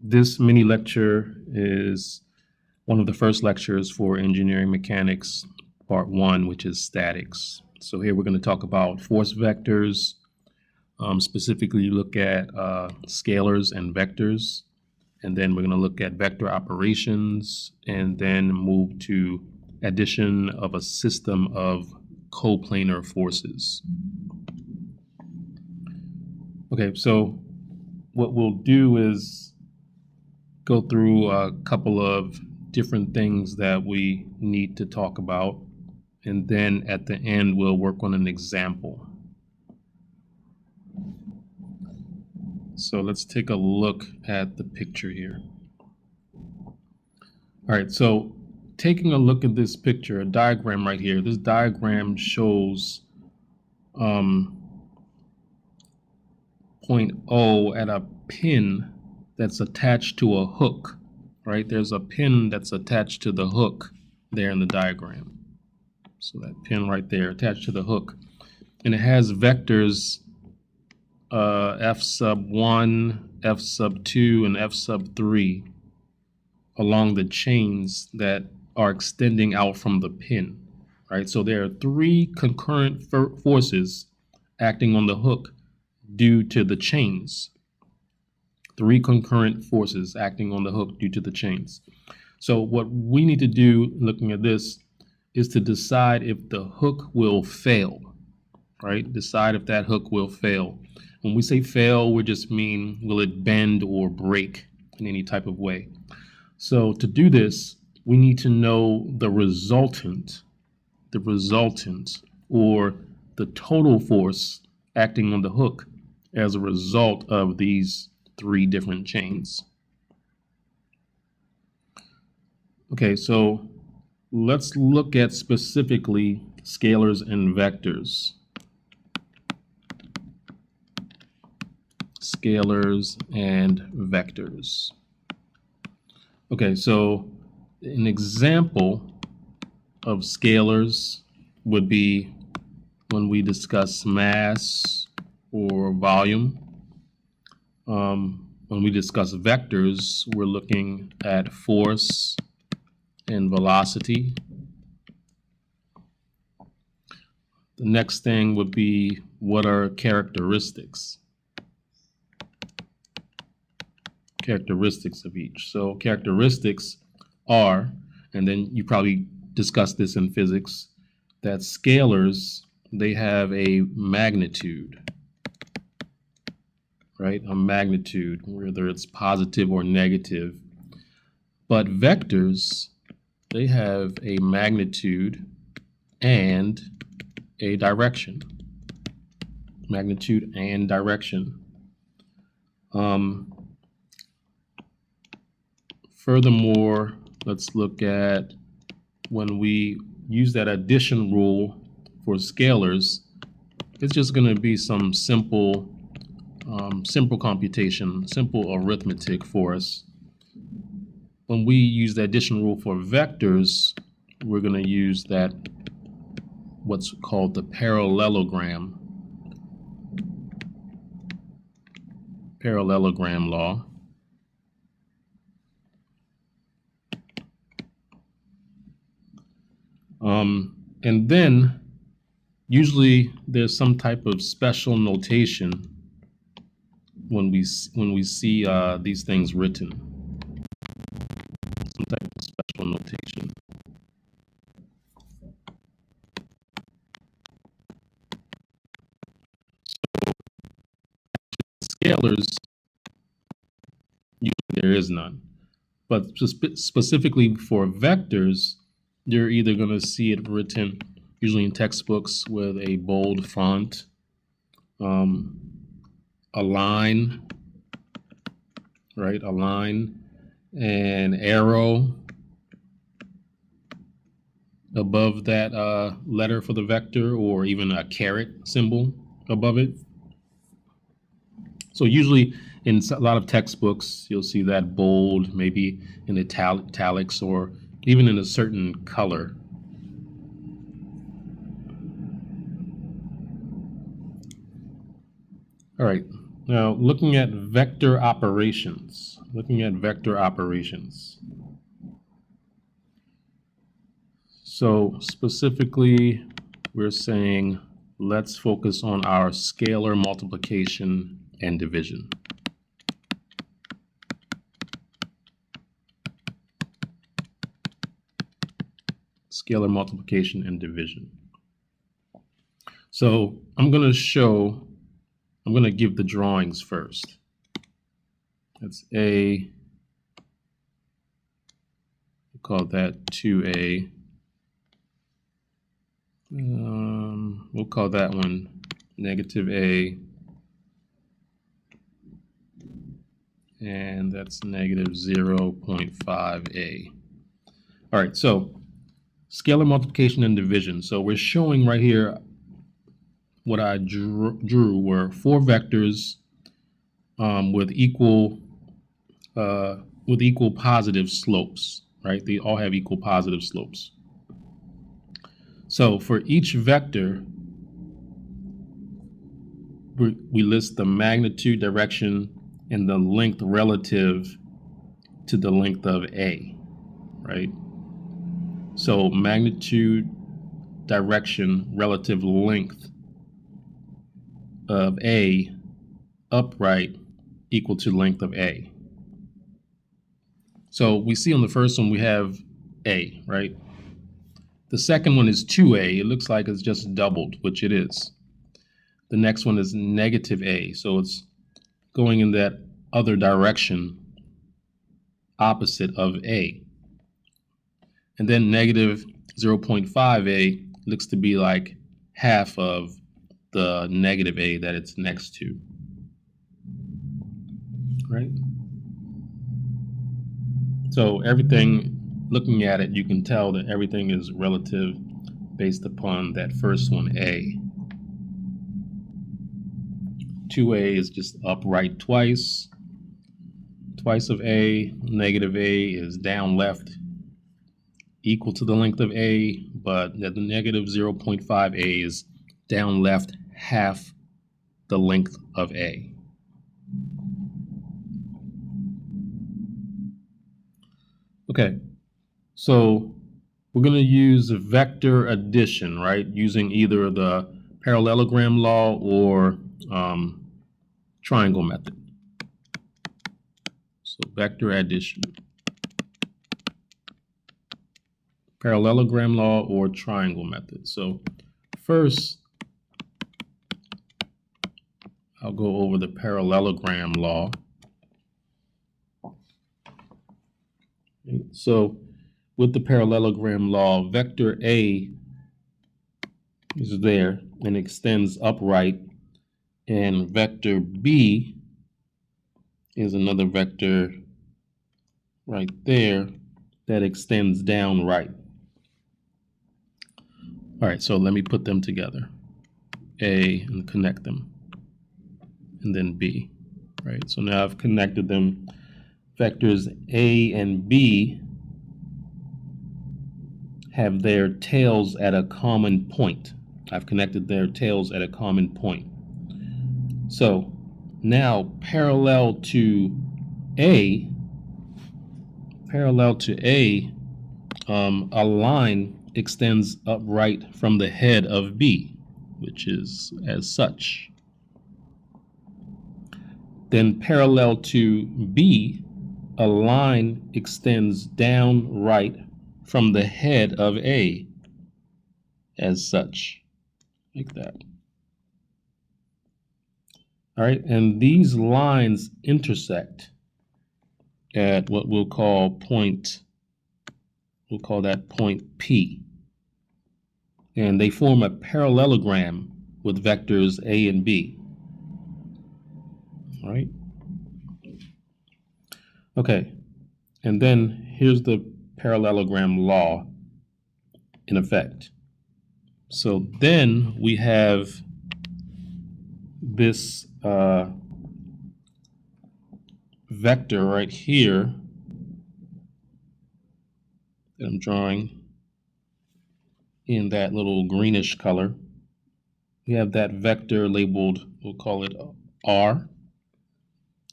This mini lecture is one of the first lectures for engineering mechanics, part one, which is statics. So here we're going to talk about force vectors, specifically look at scalars and vectors, and then we're going to look at vector operations, and then move to addition of a system of coplanar forces. Okay, so what we'll do is go through a couple of different things that we need to talk about, and then at the end we'll work on an example. So let's take a look at the picture here. All right, so taking a look at this picture, a diagram right here, this diagram shows point O at a pin that's attached to a hook, right? There's a pin that's attached to the hook there in the diagram. So that pin right there attached to the hook. And it has vectors F sub 1, F sub 2, and F sub 3 along the chains that are extending out from the pin, right? So there are three concurrent forces acting on the hook due to the chains. Three concurrent forces acting on the hook due to the chains. So what we need to do looking at this is to decide if the hook will fail, right? Decide if that hook will fail. When we say fail, we just mean will it bend or break in any type of way. So to do this, we need to know the resultant or the total force acting on the hook as a result of these three different chains. Okay, so let's look at specifically scalars and vectors. Scalars and vectors. Okay, so an example of scalars would be when we discuss mass or volume. When we discuss vectors, we're looking at force and velocity. The next thing would be what are characteristics? Characteristics of each. So characteristics are, and then you probably discussed this in physics, that scalars, they have a magnitude, right? A magnitude, whether it's positive or negative. But vectors, they have a magnitude and a direction. Magnitude and direction. Furthermore, let's look at when we use that addition rule for scalars, it's just going to be some simple computation, simple arithmetic for us. When we use the addition rule for vectors, we're going to use that what's called the parallelogram law. And then usually there's some type of special notation when we see these things written. Some type of special notation. So scalars, usually there is none. But specifically for vectors, you're either going to see it written, usually in textbooks, with a bold font, a line, right? A line, an arrow above that letter for the vector, or even a caret symbol above it. So usually in a lot of textbooks, you'll see that bold, maybe in italics, or even in a certain color. All right, Now, looking at vector operations. So specifically, we're saying let's focus on our scalar multiplication and division. Scalar multiplication and division. So I'm going to give the drawings first. That's A, we'll call that 2A. We'll call that one negative A, and that's negative 0.5A. All right, so scalar multiplication and division. So we're showing right here what I drew were 4 vectors with equal positive slopes, right? They all have equal positive slopes. So for each vector, we list the magnitude, direction, and the length relative to the length of A, right? So magnitude, direction, relative length of A upright equal to length of A. So we see on the first one we have A, right? The second one is 2A. It looks like it's just doubled, which it is. The next one is negative A, so it's going in that other direction opposite of A. And then negative 0.5A looks to be like half of the negative A that it's next to, right? So everything, looking at it, you can tell that everything is relative based upon that first one, A. 2A is just upright twice of A. Negative A is down left equal to the length of A, but the negative 0.5A is down left half the length of A. Okay, so we're going to use vector addition, right? Using either the parallelogram law or triangle method. So vector addition. Parallelogram law or triangle method. So first, I'll go over the parallelogram law. So with the parallelogram law, vector A is there and extends upright, and vector B is another vector right there that extends down right. All right, so let me put them together. A and connect them, and then B, right? So now I've connected them. Vectors A and B have their tails at a common point. I've connected their tails at a common point. So now parallel to A, a line extends upright from the head of B, which is as such. Then parallel to B, a line extends down right from the head of A, as such, like that. All right, and these lines intersect at what we'll call that point P. And they form a parallelogram with vectors A and B. All right. Okay, and then here's the parallelogram law in effect. So then we have this vector right here that I'm drawing in that little greenish color. We have that vector labeled, we'll call it R.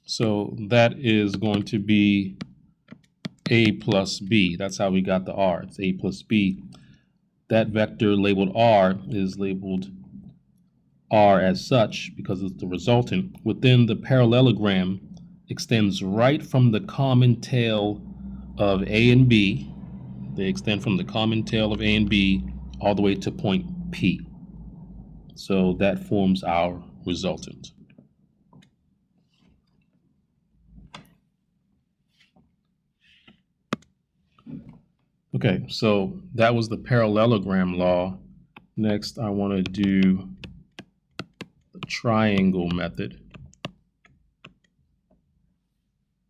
So that is going to be a plus b. That's how we got the r. It's a plus b. That vector labeled r is labeled r as such because it's the resultant. Within the parallelogram extends right from the common tail of a and b. They extend from the common tail of a and b all the way to point P. So that forms our resultant. Okay, so that was the parallelogram law. Next, I want to do the triangle method.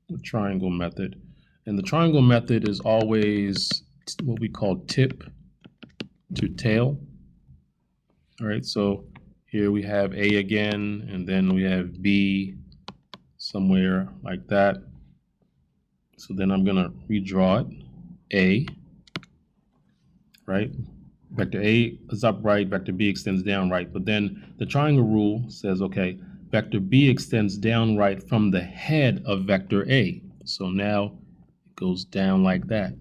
The triangle method. And the triangle method is always what we call tip to tail. All right, so here we have A again, and then we have B somewhere like that. So then I'm going to redraw it. A, right? Vector A is upright, vector B extends downright. But then the triangle rule says, okay, vector B extends downright from the head of vector A. So now it goes down like that.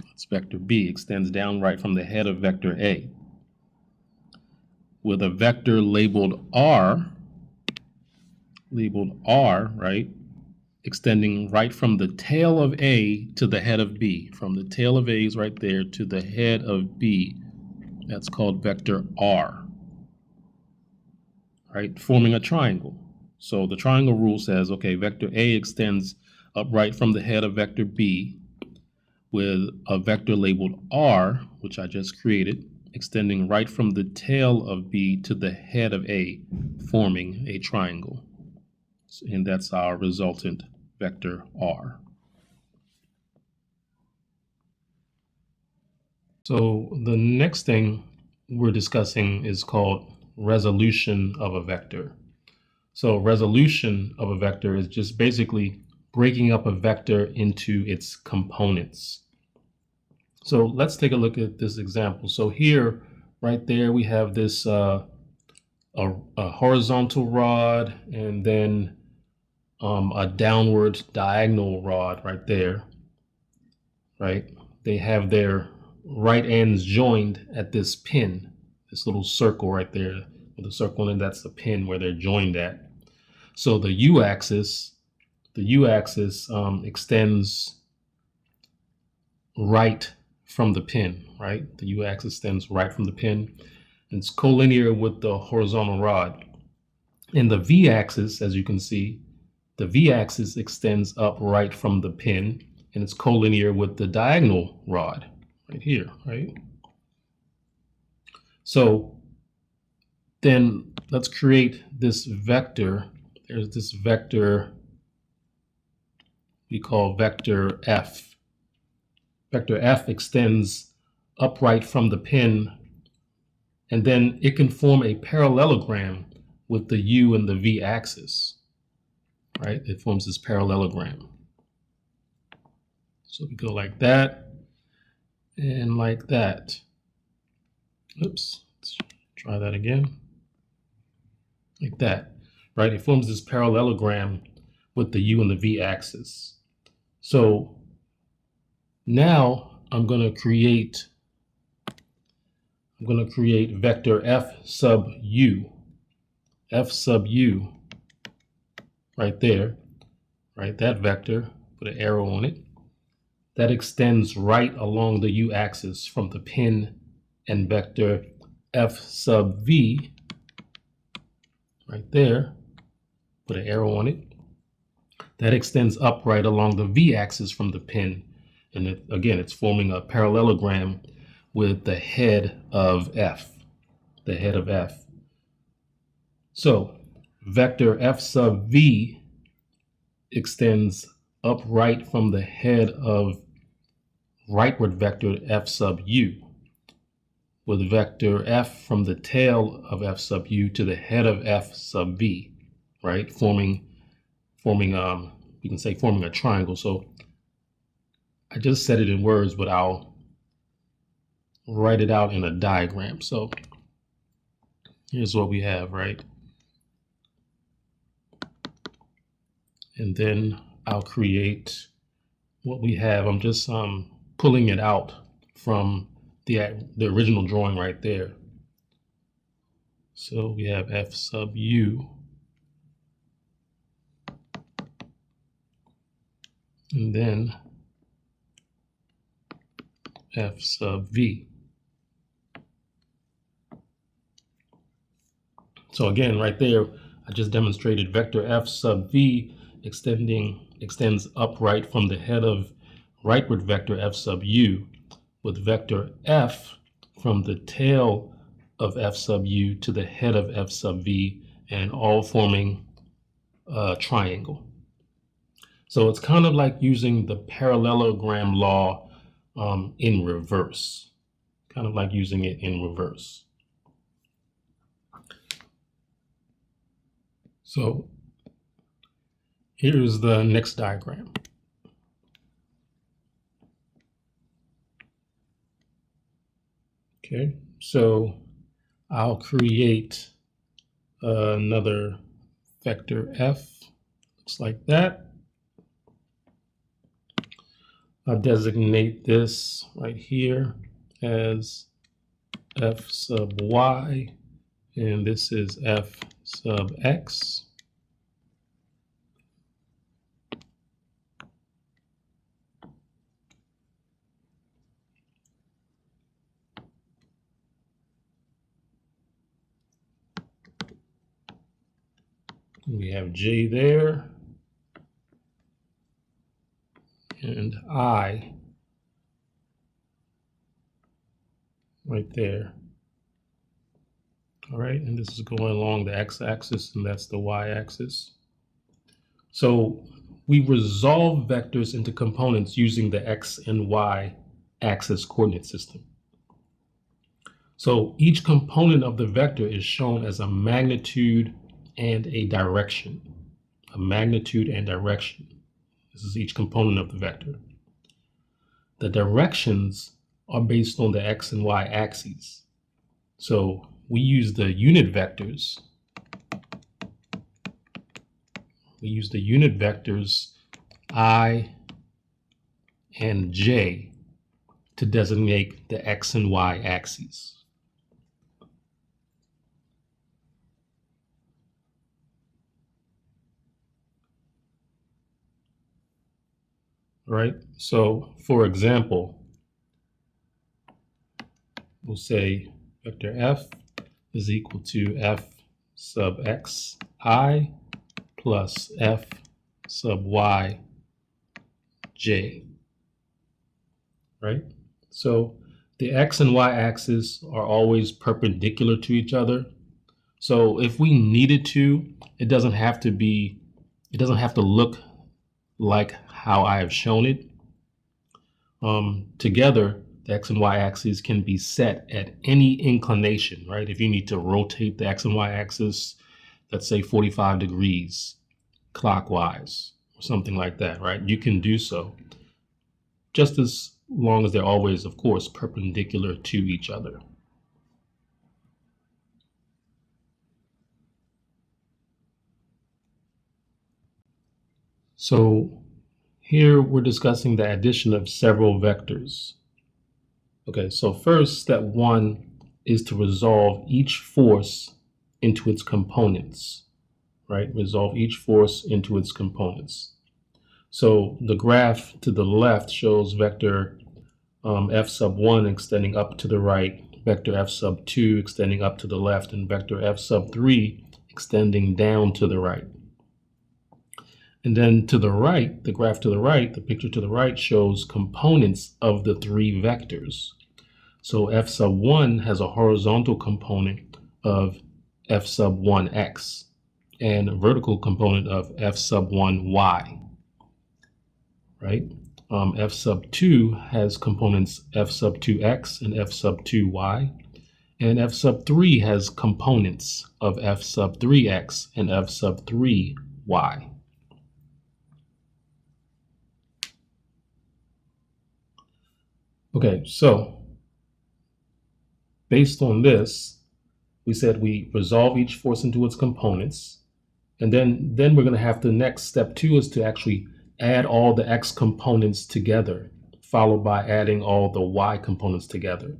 That's vector B extends downright from the head of vector A. With a vector labeled R, right? Extending right from the tail of A to the head of B. From the tail of A is right there to the head of B. That's called vector R, right? Forming a triangle. So the triangle rule says, okay, vector A extends upright from the head of vector B with a vector labeled R, which I just created, extending right from the tail of B to the head of A, forming a triangle. And that's our resultant vector R. So the next thing we're discussing is called resolution of a vector. So resolution of a vector is just basically breaking up a vector into its components. So let's take a look at this example. So here, right there, we have this a horizontal rod and then a downward diagonal rod right there, right? They have their right ends joined at this pin, this little circle right there with a circle, and that's the pin where they're joined at. So the u-axis extends right from the pin, right? The u-axis extends right from the pin. And it's collinear with the horizontal rod. And the v-axis, as you can see, the v-axis extends up right from the pin, and it's collinear with the diagonal rod right here, right? So then let's create this vector. There's this vector we call vector F. Vector F extends upright from the pin, and then it can form a parallelogram with the u and the v axis, right? It forms this parallelogram. So we go like that and like that. Oops, let's try that again. Like that, right? It forms this parallelogram with the u and the v axis. So now I'm going to create vector f sub u right there, right? That vector, put an arrow on it. That extends right along the u-axis from the pin, and vector f sub v right there, put an arrow on it. That extends upright along the v-axis from the pin, and again, it's forming a parallelogram with the head of f, the head of f. So vector f sub v extends upright from the head of rightward vector f sub u, with vector f from the tail of f sub u to the head of f sub v, right? Forming we can say forming a triangle. So I just said it in words, but I'll write it out in a diagram. So here's what we have, right? and then I'll create what we have. I'm just pulling it out from the original drawing right there. So we have f sub u, and then f sub v. So again, right there, I just demonstrated vector f sub v extends upright from the head of rightward vector f sub u, with vector f from the tail of f sub u to the head of f sub v, and all forming a triangle. So it's kind of like using the parallelogram law in reverse, kind of like using it in reverse. So here's the next diagram. Okay, so I'll create another vector f, looks like that. I'll designate this right here as f sub y, and this is f sub x. We have j there, and I right there. All right, and this is going along the x-axis, and that's the y-axis. So we resolve vectors into components using the x and y axis coordinate system. So each component of the vector is shown as a magnitude and a direction. A magnitude and direction. This is each component of the vector. The directions are based on the x and y axes. So we use the unit vectors. We use the unit vectors I and j to designate the x and y axes. Right? So for example, we'll say vector f is equal to f sub x I plus f sub y j, right? So the x and y axes are always perpendicular to each other. So if we needed to, it doesn't have to look like how I have shown it. Together, the x and y axes can be set at any inclination, right? If you need to rotate the x and y axis, let's say 45 degrees clockwise or something like that, right? You can do so, just as long as they're always, of course, perpendicular to each other. So here we're discussing the addition of several vectors. Okay, so first, step one is to resolve each force into its components, right? Resolve each force into its components. So the graph to the left shows vector f sub 1 extending up to the right, vector f sub 2 extending up to the left, and vector f sub 3 extending down to the right. And then to the right, the graph to the right, the picture to the right shows components of the three vectors. So f sub 1 has a horizontal component of f sub 1x and a vertical component of f sub 1y, right? F sub 2 has components f sub 2x and f sub 2y, and f sub 3 has components of f sub 3x and f sub 3y. Okay, so based on this, we said we resolve each force into its components, And then we're going to have the next step 2 is to actually add all the x components together, followed by adding all the y components together.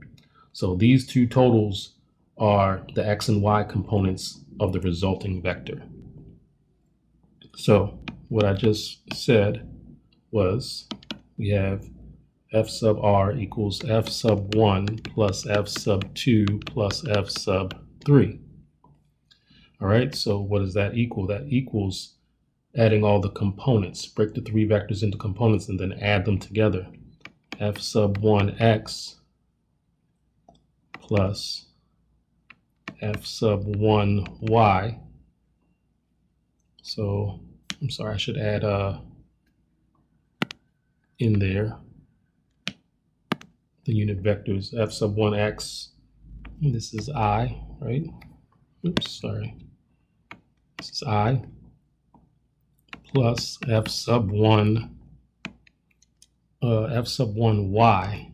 So these two totals are the x and y components of the resulting vector. So what I just said was we have f sub r equals f sub 1 plus f sub 2 plus f sub 3. All right, so what does that equal? That equals adding all the components. Break the three vectors into components and then add them together. F sub 1x plus f sub 1y. So I'm sorry, I should add in there the unit vectors. F sub 1x, and this is I, right? Oops, sorry. This is I plus f sub 1 y,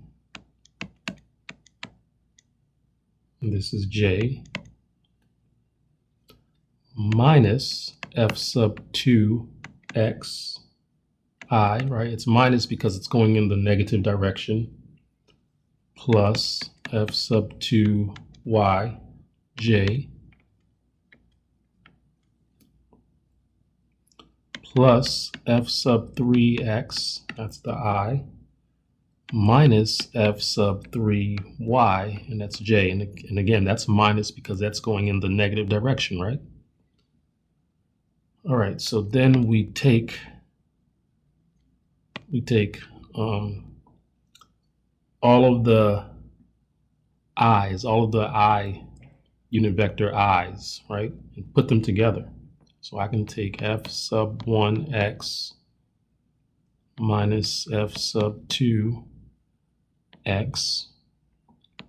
and this is j, minus f sub 2x I, right? It's minus because it's going in the negative direction, plus f sub 2 y j plus f sub 3x, that's the I, minus f sub 3y, and that's j. And again, that's minus because that's going in the negative direction, right? All right, so then we take all of the i's, all of the I unit vector i's, right, and put them together. So I can take f sub 1x minus f sub 2x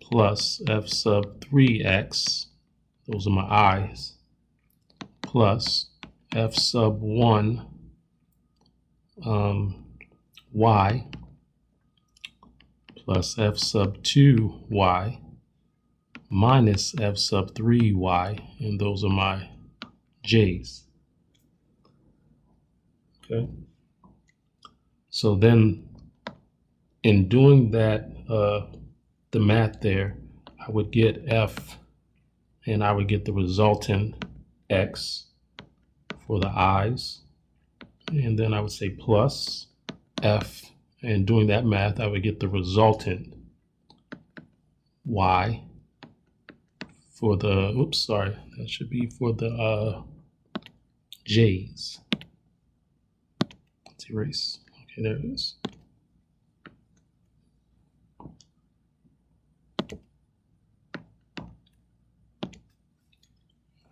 plus f sub 3x, those are my i's, plus f sub 1 y plus f sub 2 y minus f sub 3 y, and those are my j's. Okay. So then in doing that, the math there, I would get f, and I would get the resultant x for the i's, and then I would say plus f, and doing that math, I would get the resultant y for the, oops, sorry, that should be for the j's. Let's erase. Okay, there it is.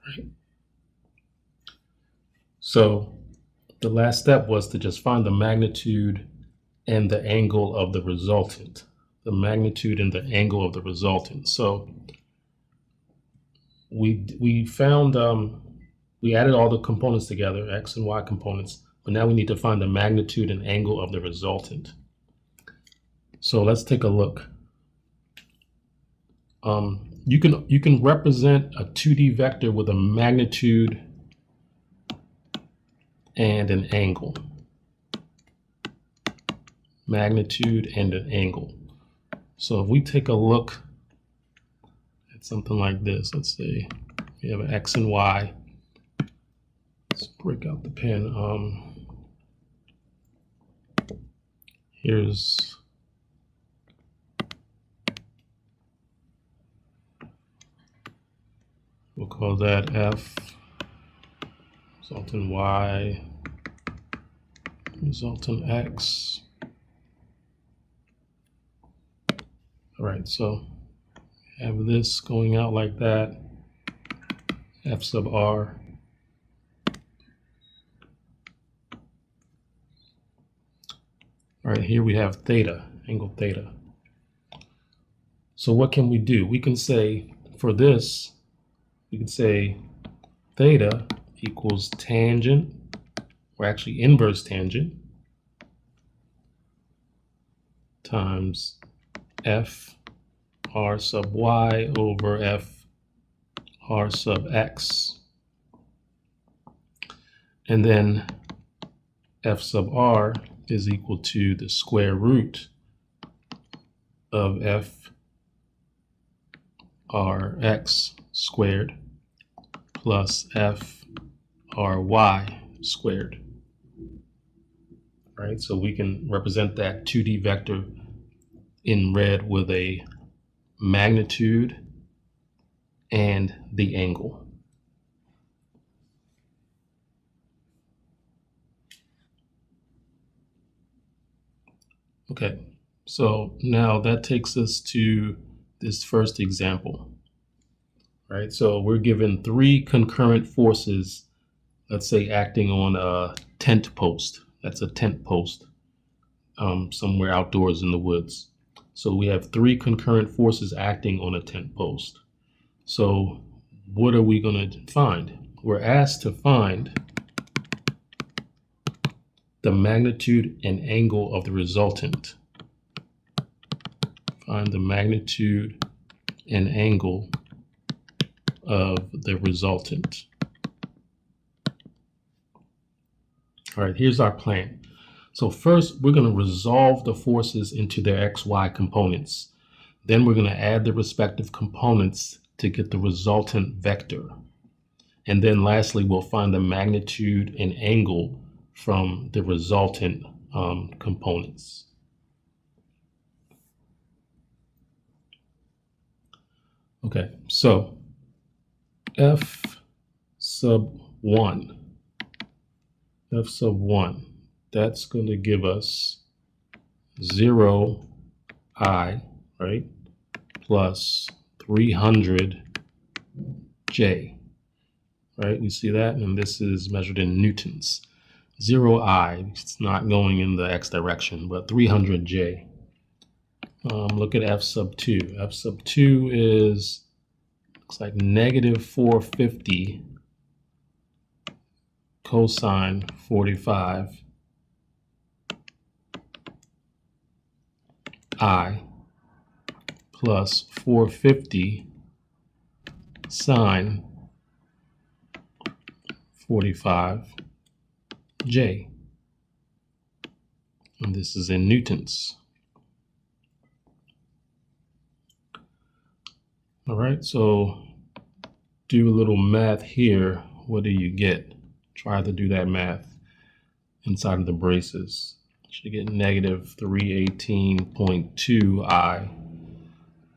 Right. So the last step was to just find the magnitude and the angle of the resultant. The magnitude and the angle of the resultant. So we found, we added all the components together, x and y components, but now we need to find the magnitude and angle of the resultant. So let's take a look. You can represent a 2D vector with a magnitude and an angle. Magnitude and an angle. So if we take a look at something like this, let's say we have an x and y. Let's break out the pen. Here's we'll call that f, resultant y, resultant x. All right, so we have this going out like that, f sub r. All right, here we have theta, angle theta. So what can we do? We can say for this, we can say theta equals tangent, or actually inverse tangent, times f r sub y over f r sub x. And then F sub r is equal to the square root of F Rx squared plus F Ry squared. Right, so we can represent that 2D vector in red with a magnitude and the angle. Okay, so now that takes us to this first example, right? So we're given 3 concurrent forces, let's say acting on a tent post. That's a tent post somewhere outdoors in the woods. So we have 3 concurrent forces acting on a tent post. So what are we going to find? We're asked to find the magnitude and angle of the resultant. Find the magnitude and angle of the resultant. All right, here's our plan. So first, we're going to resolve the forces into their XY components. Then we're going to add the respective components to get the resultant vector. And then lastly, we'll find the magnitude and angle from the resultant components. Okay, so F sub 1, that's going to give us 0 I, right, plus 300 J, right? You see that? And this is measured in newtons. 0 I, it's not going in the x direction, but 300 J. Look at F sub 2. F sub 2 is, looks like negative 450 cosine 45 I plus 450 sine 45 J. And this is in newtons. All right, so do a little math here. What do you get? Try to do that math inside of the braces. You should get negative 318.2 I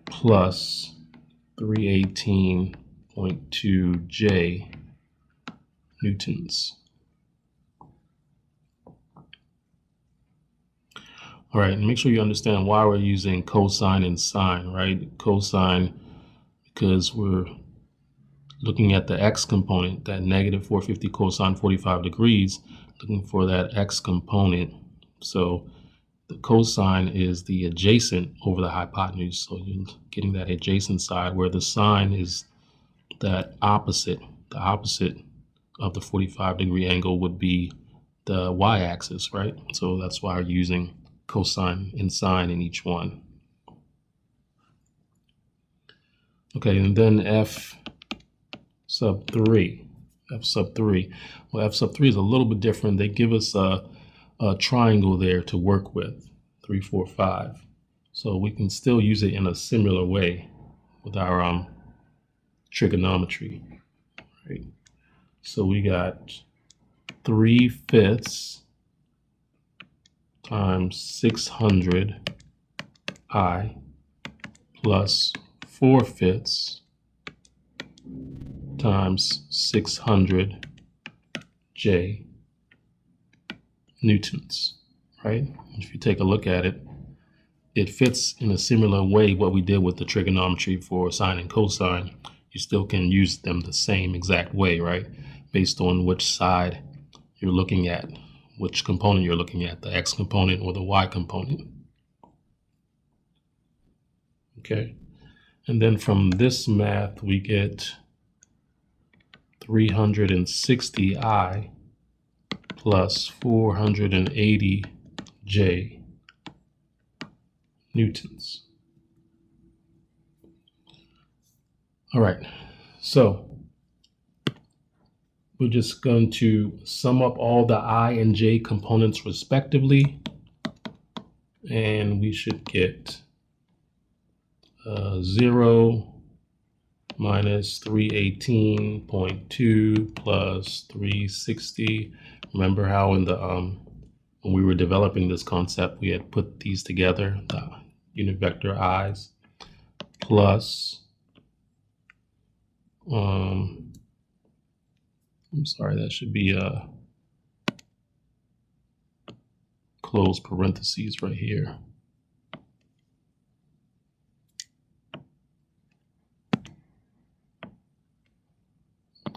plus 318.2 J newtons. All right, and make sure you understand why we're using cosine and sine, right? Cosine, because we're looking at the x component, that negative 450 cosine 45 degrees, looking for that x component. So the cosine is the adjacent over the hypotenuse. So you're getting that adjacent side, where the sine is that opposite. The opposite of the 45-degree angle would be the y-axis, right? So that's why we're using cosine and sine in each one. Okay, and then F sub 3. F sub 3. Well, F sub 3 is a little bit different. They give us a triangle there to work with, 3, 4, 5. So we can still use it in a similar way with our trigonometry, right? So we got 3/5 times 600 I plus 4/5 times 600 J newtons, right? If you take a look at it, it fits in a similar way what we did with the trigonometry for sine and cosine. You still can use them the same exact way, right? Based on which side you're looking at, which component you're looking at, the x component or the y component. Okay, and then from this math we get 360 I plus 480 J newtons. All right, so we're just going to sum up all the I and J components respectively, and we should get 0 minus 318.2 plus 360. Remember how in the when we were developing this concept, we had put these together, the unit vector i's, plus I'm sorry, that should be close parentheses right here.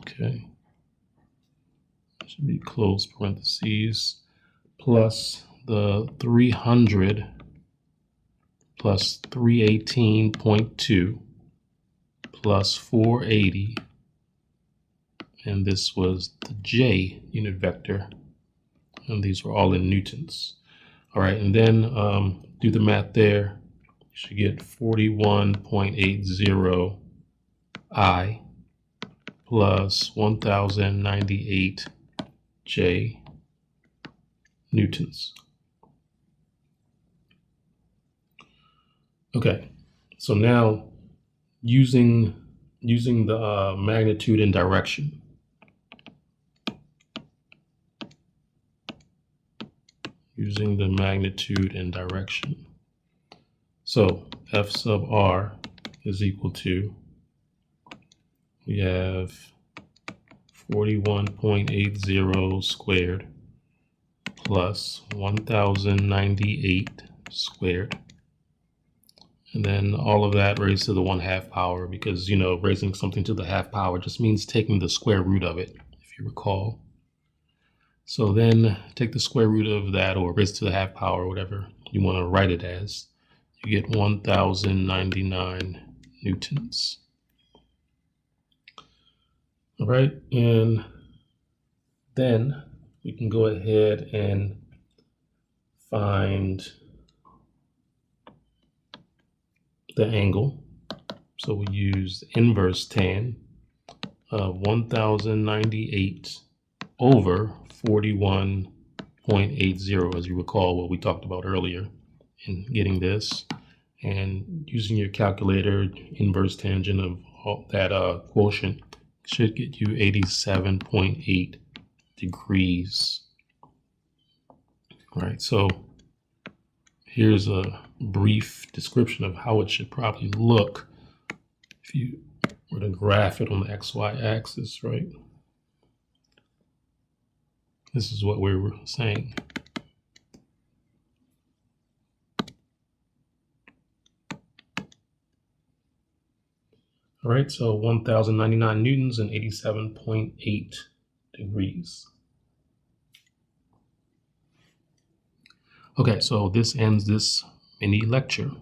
Okay, that should be close parentheses, plus the 300 plus 318.2 plus 480, and this was the J unit vector, and these were all in newtons. All right, and then do the math there. You should get 41.80 I plus 1098 J newtons. Okay, so now using the magnitude and direction. Using the magnitude and direction. So F sub R is equal to, we have 41.80 squared plus 1098 squared. And then all of that raised to the 1/2 power, because, you know, raising something to the 1/2 power just means taking the square root of it, if you recall. So then take the square root of that, or raise to the 1/2 power, whatever you want to write it as. You get 1099 newtons. All right, and then we can go ahead and find the angle. So we use inverse tan of 1098 over 41.80, as you recall what we talked about earlier in getting this. And using your calculator, inverse tangent of all that quotient should get you 87.8 degrees. All right, so here's a brief description of how it should probably look if you were to graph it on the XY axis, right? This is what we were saying. All right, so 1099 newtons and 87.8 degrees. Okay, so this ends this mini lecture.